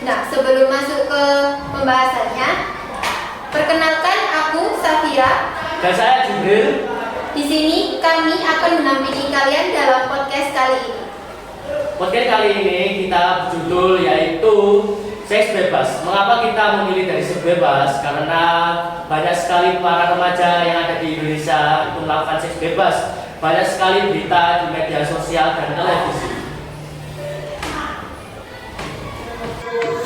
Nah, sebelum masuk ke pembahasannya, perkenalkan aku Safira. Dan saya Jibril. Di sini kami akan menampingi kalian dalam podcast kali ini. Podcast kali ini kita berjudul yaitu seks bebas. Mengapa kita memilih dari seks bebas? Karena banyak sekali para remaja yang ada di Indonesia itu melakukan seks bebas. Banyak sekali berita di media sosial dan televisi.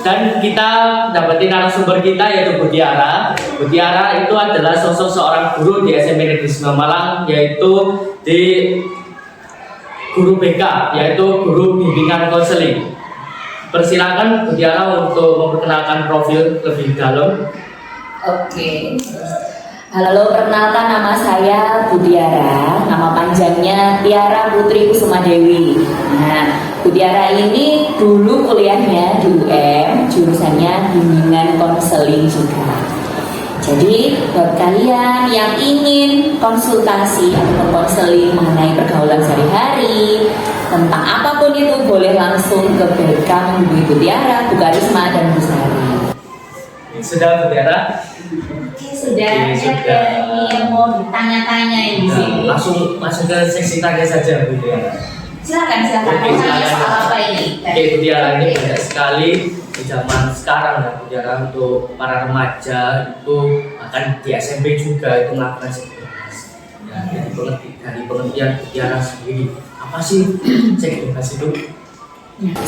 Dan kita dapetin narasumber kita yaitu Budiara. Budiara itu adalah sosok seorang guru di SMP Negeri 9 Malang, yaitu di guru BK, yaitu guru bimbingan konseling. Persilakan Budiara untuk memperkenalkan profil lebih dalam. Oke. Halo, perkenalkan nama saya Budiara. Nama panjangnya Tiara Putri Kusuma Dewi. Nah, Budiara ini dulu kuliahnya di UM, jurusannya bimbingan konseling juga. Jadi buat kalian yang ingin konsultasi atau konseling mengenai pergaulan sehari-hari tentang apapun itu, boleh langsung ke BK menghubungi Budiara, Bu Karisma, dan Bu Sari. Sudah Budiara? Oke, sudah. Ada yang mau ditanya-tanya di sini. Langsung ke seksi tanya saja Budiara. Silakan. Oke, Mau tanya silakan. soal apa ini? Oke, Budiara, ini banyak sekali di zaman sekarang ya Budiara, untuk para remaja itu bahkan di SMP juga itu melakukan seks bebas. Ya, dari pengertian Budiara sendiri, apa sih seks bebas itu?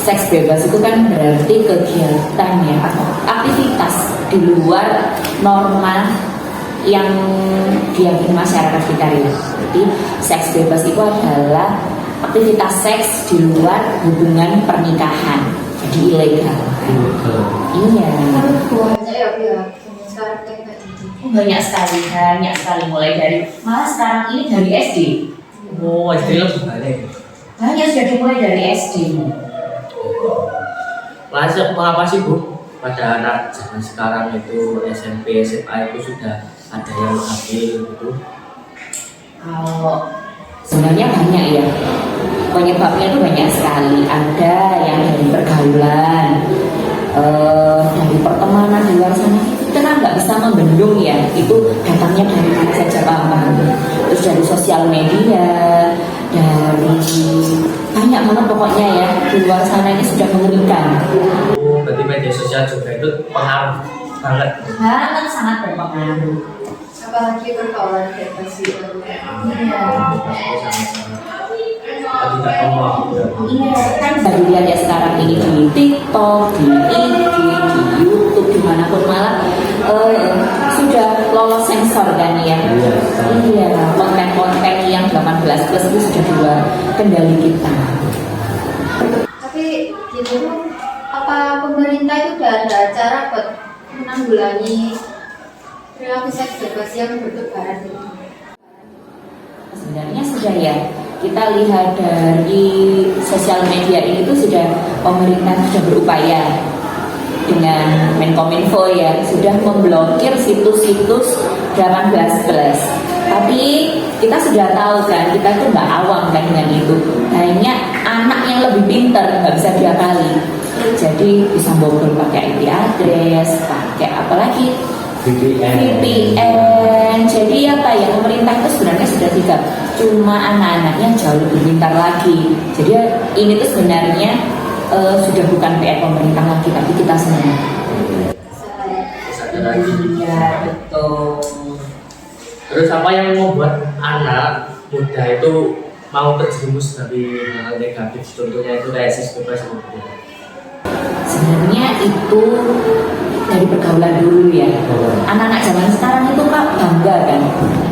Seks bebas itu kan berarti kegiatan ya atau aktivitas di luar norma yang diyakini masyarakat kita ya. Jadi seks bebas itu adalah aktivitas seks di luar hubungan pernikahan, jadi ilegal. Iya. Banyak ya, sekarang kayak gitu. Banyak sekali mulai dari malah sekarang ini dari SD. Oh, SD lebih banyak. Banyak sudah dimulai dari SD. Lanjut, mengapa sih Bu? Pada anak zaman sekarang itu SMP, SMA itu sudah ada yang hamil gitu. Kalau sebenarnya banyak ya, penyebabnya itu banyak sekali. Ada yang dari pergaulan, dari pertemanan di luar sana. Kita kan nggak bisa membendung ya, itu datangnya dari mana saja Pak. Terus dari sosial media, dari banyak banget pokoknya ya, di luar sana ini sudah mengerikan. Oh, berarti media sosial juga itu pengaruh banget. Sangat sangat berpengaruh. Apalagi pergaulan bebas itu. Iya. Tidak peluang. Iya, kan bisa dilihat ya sekarang ini di TikTok, di IG, di YouTube, dimanapun malah sudah lolos sensor kan ya. Iya, konten-konten yang 18 plus itu sudah dua kendali kita. Tapi gitu, apa pemerintah itu udah ada cara buat menanggulangi perilaku seks bebas yang bertebaran ini? Sebenarnya sudah ya. Kita lihat dari sosial media ini tuh sudah pemerintah sudah berupaya dengan Menkominfo ya, sudah memblokir situs-situs 18 plus. Tapi kita sudah tahu kan, kita tuh nggak awam kan dengan itu. Hanya anak yang lebih pintar nggak bisa diakali. Jadi bisa bobol pakai IP address, pakai apa lagi? VPN. Jadi apa ya, pemerintah itu sebenarnya sudah tidak, cuma anak-anaknya jauh lebih pintar lagi. Jadi ini tuh sebenarnya sudah bukan PR pemerintah lagi, tapi kita semua. Sadar lagi. Iya, betul. Terus apa yang membuat anak muda itu mau terjerumus dari hal negatif? Contohnya itu kayak seks bebas itu. Sebenarnya itu dari pergaulan dulu ya. Anak-anak zaman sekarang itu Kak bangga kan,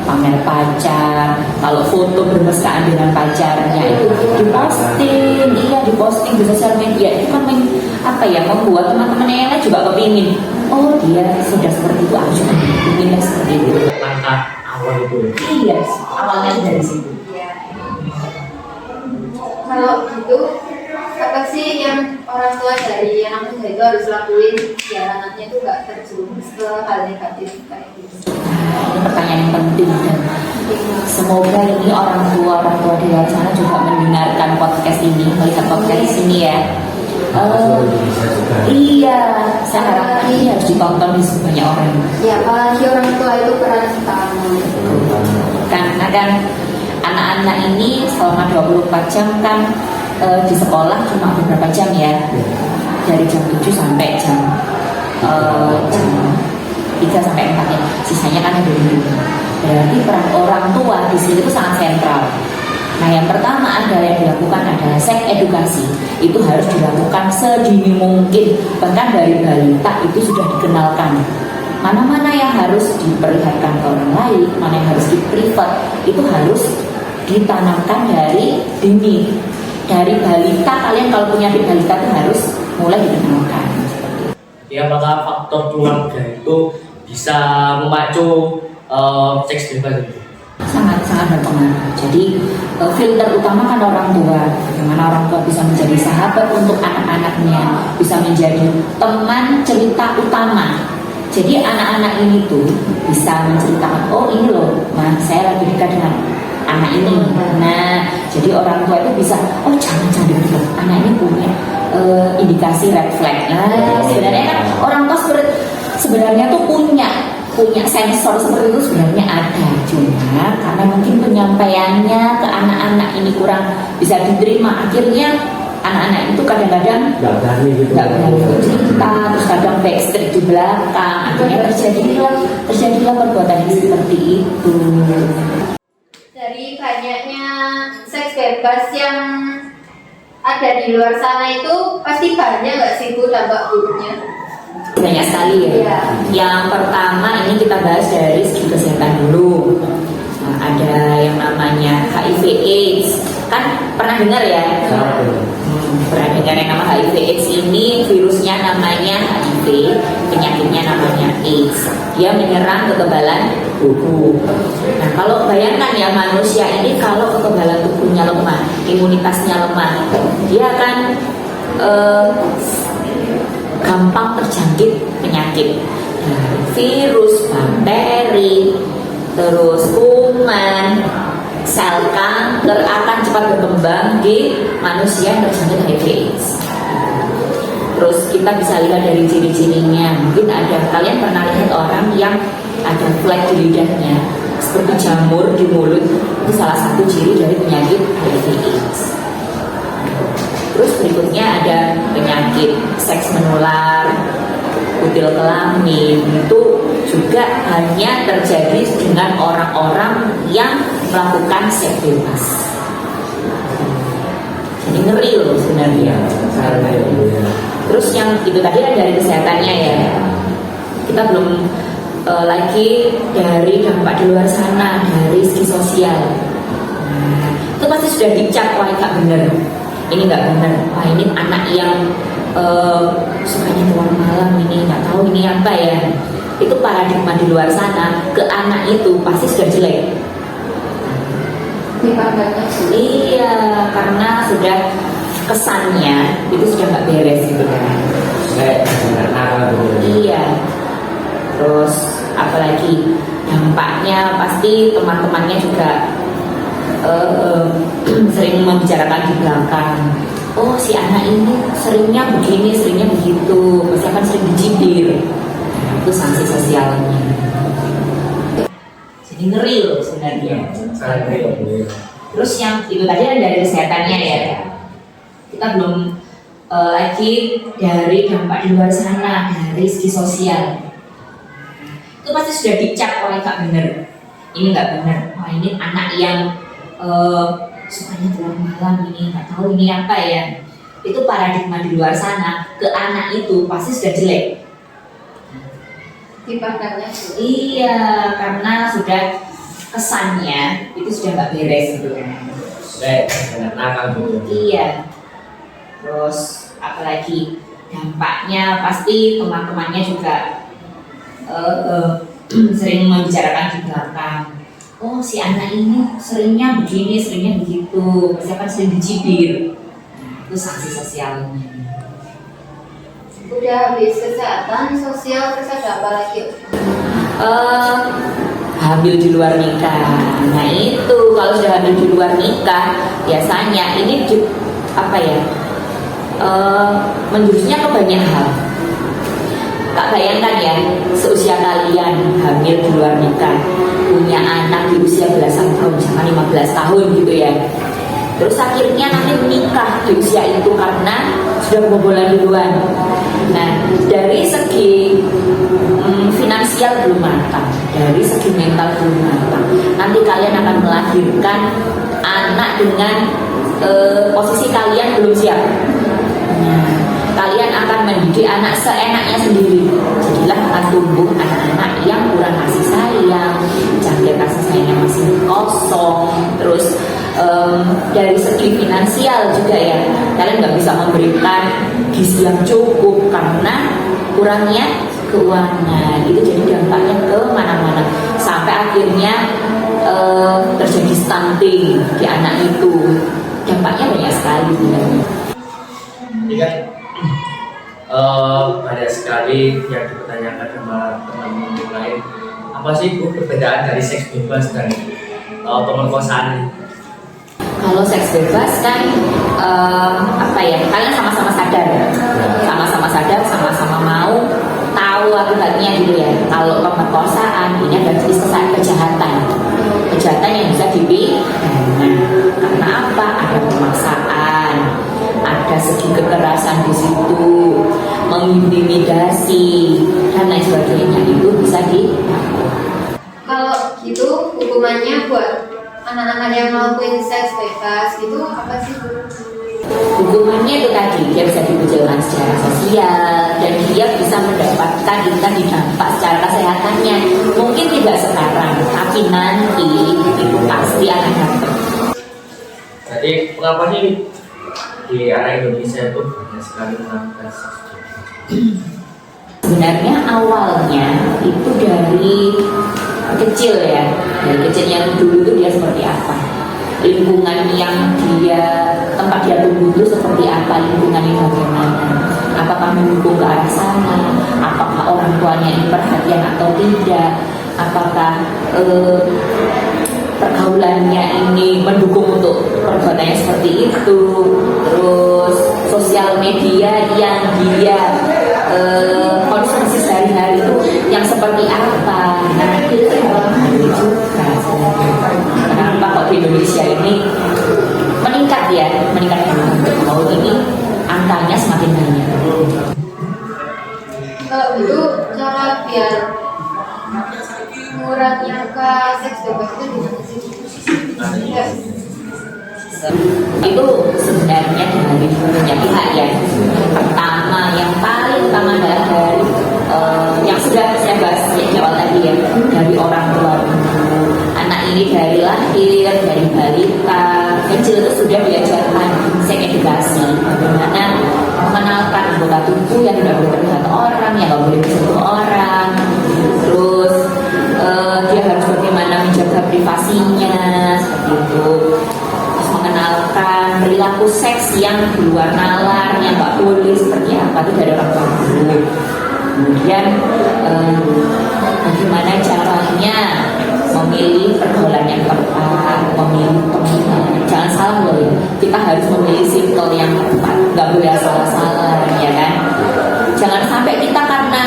pamer pacar, kalau foto bermesraan dengan pacarnya itu diposting di sosial media. Itu kan apa ya, membuat teman-teman yang lain juga kepingin, oh dia sudah seperti itu, aku juga ingin seperti itu. Langkah awal itu. Iya, awalnya dari situ. Kalau gitu, apa sih yang orang tua dari anak muda itu harus lakuin biar anaknya itu nggak terjerumus ke hal negatif kayak gitu? Ini pertanyaan yang penting dan semoga ini orang tua di luar sana juga mendengarkan podcast ini, melihat podcast ini ya. Bisa juga. Iya, saya harapkan ini harus ditonton di banyak orang. Ya, apalagi orang tua itu peran utama. Karena kan anak-anak ini selama 24 jam kan di sekolah cuma beberapa jam ya, dari jam 7 sampai jam 3 sampai 4 ya, sisanya kan ada di rumah. Berarti peran orang tua di sini itu sangat sentral. Nah, yang pertama adalah yang dilakukan adalah seks edukasi. Itu harus dilakukan sedini mungkin, bahkan dari balita itu sudah dikenalkan mana-mana yang harus diperlihatkan ke orang lain, mana yang harus di-privat, itu harus ditanamkan dari dini. Dari balita, kalian kalau punya adik balita itu harus mulai dikenalkan. Jadi apakah faktor keluarga itu bisa memacu seks bebas itu? Sangat berpengaruh. Jadi filter utama kan orang tua. Bagaimana orang tua bisa menjadi sahabat untuk anak-anaknya, bisa menjadi teman cerita utama. Jadi anak-anak ini tuh bisa menceritakan, oh ini loh, nah saya lagi dekat dengan anak ini. Nah, jadi orang tua itu bisa, oh jangan gitu, anak ini punya indikasi red flag. Nah, sebenarnya kan orang tua sebenarnya tuh punya sensor seperti itu sebenarnya ada, cuma karena mungkin penyampaiannya ke anak-anak ini kurang bisa diterima, akhirnya anak-anak itu kadang-kadang nggak berani cerita, terus kadang backstreet di belakang, akhirnya terjadilah perbuatan yang seperti itu. Dari banyaknya seks bebas yang ada di luar sana itu pasti banyak nggak sih Bu dampak buruknya? Banyak sekali ya. Iya. Yang pertama ini kita bahas dari segi kesehatan dulu. Nah, ada yang namanya HIV/AIDS, kan pernah dengar ya? Pernah dengar yang nama HIV/AIDS ini, virusnya namanya HIV, penyakitnya namanya AIDS. Dia menyerang kekebalan tubuh. Nah, kalau bayangkan ya manusia ini kalau kekebalan tubuhnya lemah, imunitasnya lemah, dia akan gampang terjangkit penyakit dari virus, bakteri, terus kuman, sel kanker akan cepat berkembang di manusia yang terjangkit HIV/AIDS. Terus kita bisa lihat dari ciri-cirinya. Mungkin kalian pernah lihat orang yang ada flek di lidahnya, seperti jamur di mulut. Itu salah satu ciri dari penyakit HIV/AIDS. Terus berikutnya ada penyakit seks menular, kutil kelamin. Itu juga hanya terjadi dengan orang-orang yang melakukan seks bebas. Jadi ngeri loh sebenarnya. Terus yang itu tadi kan dari kesehatannya ya. Kita belum lagi dari dampak di luar sana, dari segi sosial. Nah, itu pasti sudah dicap, wah nggak bener. Ini nggak benar, wah ini anak yang sukanya keluar malam, ini nggak tahu ini apa ya. Itu paradigma di luar sana, ke anak itu pasti sudah jelek. Iya, karena sudah kesannya itu sudah nggak beres gitu kan. Iya. Terus apalagi dampaknya pasti teman-temannya juga sering membicarakan di belakang. Oh si anak ini seringnya begini, seringnya begitu, pasti akan sering dijibir. Nah, itu sanksi sosialnya. Jadi ngeri loh sebenarnya. Terus yang itu tadi ada dari kesehatannya ya. Kita belum lagi dari dampak di luar sana, dari segi sosial. Itu pasti sudah dicap, wah nggak bener. Ini nggak bener. Wah ini anak yang sukanya keluar malam, ini nggak tahu ini apa ya. Itu paradigma di luar sana, ke anak itu pasti sudah jelek. Dipandangnya. Iya, karena sudah kesannya itu sudah nggak beres gitu kan. Iya. Terus apalagi dampaknya pasti teman-temannya juga sering membicarakan di belakang. Oh si anak ini seringnya begini, seringnya begitu, pasti akan sering dicibir. Nah, itu sanksi sosialnya. Udah habis kesehatan, sosial, terus ada apa lagi? Hamil di luar nikah. Nah itu kalau sudah hamil di luar nikah, biasanya ini apa ya? menjurusnya ke banyak hal. Tak bayangkan ya, seusia kalian hamil di luar nikah, punya anak di usia belasan tahun, misalkan 15 tahun gitu ya. Terus akhirnya nanti menikah di usia itu karena sudah kebobolan duluan. Nah, dari segi finansial belum matang, dari segi mental belum matang. Nanti kalian akan melahirkan anak dengan posisi kalian belum siap. Nah, kalian akan mendidik anak seenaknya sendiri. Jadilah akan tumbuh anak-anak yang kurang kasih sayang, cangkir kasih sayangnya masih kosong. Terus dari segi finansial juga ya, kalian nggak bisa memberikan gizi yang cukup karena kurangnya keuangan. Itu jadi dampaknya ke mana-mana sampai akhirnya terjadi stunting di anak itu. Dampaknya banyak sekali sebenarnya. Ini kan banyak sekali yang dipertanyakan sama teman-teman yang lain. Apa sih Bu perbedaan dari seks bebas dan pemerkosaan? Kalau seks bebas kan apa ya? Kalian sama-sama sadar, sama-sama mau tahu akibatnya gitu ya. Kalau pemerkosaan ini adalah jenis kejahatan yang bisa dipidana. Karena apa? Ada pemaksaan, ada segi kekerasan di situ, mengintimidasi dan lain sebagainya, itu bisa Kalau gitu hukumannya buat anak-anak yang melakukan seks bebas itu apa sih? Hukumannya itu tadi, dia bisa dikucilkan secara sosial dan dia bisa mendapatkan dampak secara kesehatannya. Mungkin tidak sekarang, tapi nanti itu pasti akan dapat. Jadi mengapa sih di area Indonesia itu banyak sekali melakukan seks bebas? Sebenarnya awalnya itu dari kecil ya, dari kecil yang dulu itu dia seperti apa, lingkungan yang tempat dia tumbuh itu seperti apa, lingkungannya bagaimana, apakah mendukung ke arah sana, apakah orang tuanya ini perhatian atau tidak, apakah pergaulannya ini mendukung untuk perbuatannya seperti itu, terus sosial media yang dia konsumsi sehari-hari itu yang seperti apa. Nah, itu juga kenapa kok di Indonesia ini meningkat kalau ini angkanya semakin banyak. Kalau itu cara biar mengurangi angka seks bebas itu gimana sih? Ya. Itu sebenarnya dari banyak pihak ya. Pertama, yang paling utama adalah dari yang sudah saya bahas di awal tadi ya, dari orang tua. Anak ini dari lahir, dari balita kecil itu sudah diajarkan seks edukasi, bagaimana mengenalkan anggota tubuh yang tidak boleh terlihat orang, yang tidak boleh disentuh orang. Terus dia harus bagaimana menjaga privasinya seperti itu. Mengenalkan perilaku seks yang di luar nalar, yang nggak boleh seperti apa, itu dari orang tua dulu. Kemudian bagaimana caranya memilih pergaulan yang tepat, memilih teman. Jangan salah loh ya, kita harus memilih circle yang tepat, nggak boleh salah-salah ya kan. Jangan sampai kita karena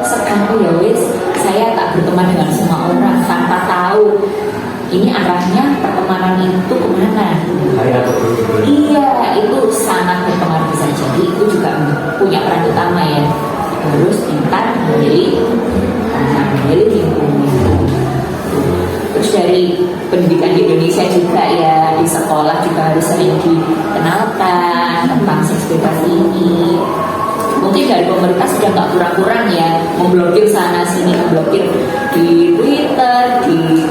sekarang ya wis saya tak berteman dengan semua orang tanpa tahu ini arahnya pertemanan itu kemana? Iya, itu sangat berpengaruh, bisa jadi itu juga punya peran utama ya. Harus pintar memilih lingkungan. Terus dari pendidikan di Indonesia juga ya, di sekolah juga harus sering dikenalkan tentang seks bebas ini. Mungkin dari pemerintah sudah nggak kurang-kurang ya, memblokir sana sini, memblokir di Twitter, di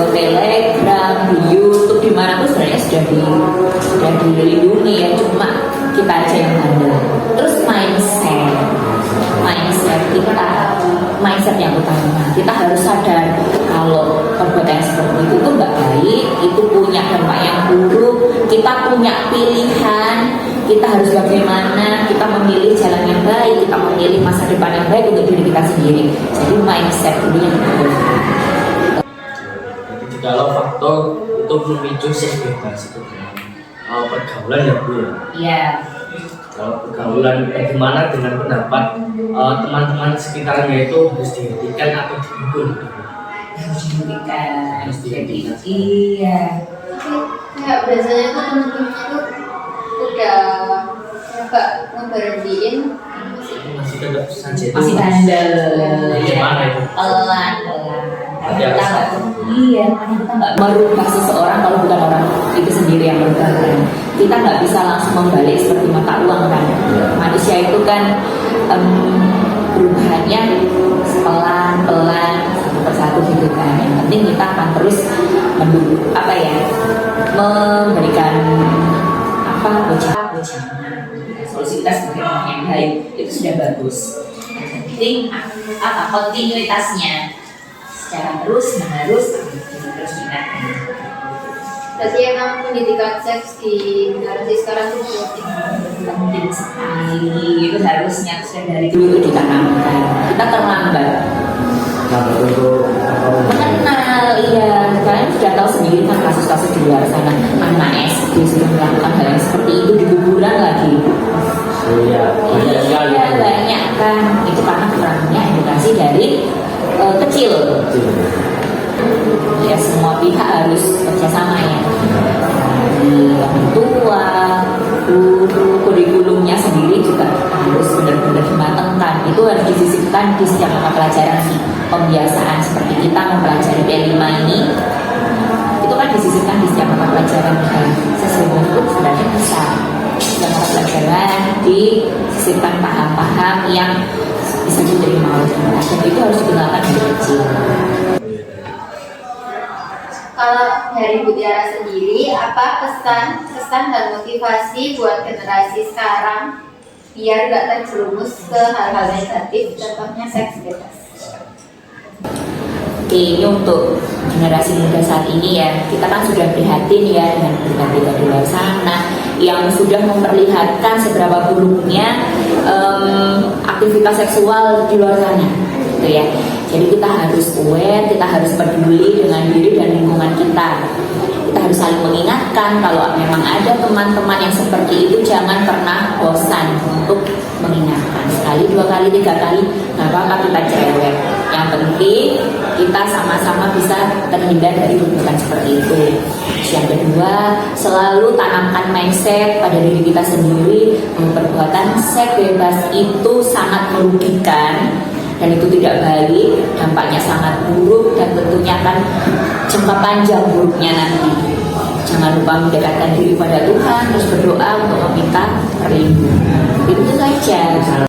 Telegram, di YouTube, di mana pun sebenarnya sudah dilindungi ya, cuma kita aja yang handal. Terus mindset yang utama, kita harus sadar kalau perbuatan seperti itu tuh nggak baik, itu punya dampak yang buruk. Kita punya pilihan, kita harus bagaimana, kita memilih jalan yang baik, kita memilih masa depan yang baik untuk diri kita sendiri. Jadi mindset ini yang penting. Jadi kalau faktor untuk memicu seks bebas itu pergaulan ya Bu ya. Iya. pergaulan, bagaimana dengan pendapat teman-teman sekitarnya itu harus dihentikan atau dipukul? Harus dihentikan. Harus dihentikan. Iya. Kayak biasanya tuh temen-temennya tuh udah coba ngeberhentiin Masih tetap saja itu Masih bandel. gimana itu? Pelan. Tapi Kita harus- nggak, iya, karena kita nggak merubah seseorang kalau bukan orang itu sendiri yang merubah kan. Kita nggak bisa langsung membalik seperti mata uang kan. Manusia itu kan perubahannya pelan-pelan satu persatu gitu kan. Yang penting kita akan terus memberikan wejangan solusi kita sebagai orang yang baik itu sudah bagus. Yang penting kontinuitasnya secara terus menerus terus diingatkan. berarti emang pendidikan seks di generasi sekarang tuh Penting sekali, itu harusnya sudah dari dulu itu ditanamkan. Kita terlambat mengenal, iya. Kalian sudah tahu sendiri kan kasus-kasus di luar sana, anak SD sudah melakukan hal yang seperti itu di kuburan lagi. Iya, banyak sekali. Iya, banyak kan. Itu karena kurangnya edukasi dari kecil. Ya semua pihak harus bekerjasama ya. Dari orang tua, guru, kurikulumnya sendiri juga harus benar-benar dimatangkan. Itu harus disisipkan di setiap mata pelajaran nih. Pembiasaan seperti kita mempelajari P5 ini, itu kan disisipkan di setiap mata pelajaran. Sesungguhnya itu sebenarnya bisa setiap mata pelajaran disisipkan paham-paham yang bisa diterima oleh anak, dan itu harus dikenalkan dari kecil. kalau dari Bu Tiara sendiri apa pesan dan motivasi buat generasi sekarang biar gak terjerumus ke hal-hal negatif, contohnya seks bebas? Oke, ini untuk generasi muda saat ini ya, kita kan sudah prihatin ya dengan berita-berita di luar sana yang sudah memperlihatkan seberapa buruknya aktivitas seksual di luar sana, gitu ya. Jadi kita harus aware, kita harus peduli dengan diri dan lingkungan kita. Kita harus saling mengingatkan kalau memang ada teman-teman yang seperti itu, jangan pernah bosan untuk mengingatkan. Sekali, dua kali, tiga kali, nggak apa-apa kita cerewet. Yang penting kita sama-sama bisa terhindar dari perbuatan seperti itu. Yang kedua, selalu tanamkan mindset pada diri kita sendiri bahwa perbuatan seks bebas itu sangat merugikan dan itu tidak baik, dampaknya sangat buruk dan tentunya akan jangka panjang buruknya nanti. Jangan lupa mendekatkan diri pada Tuhan, terus berdoa untuk meminta perlindungan. Itu saja.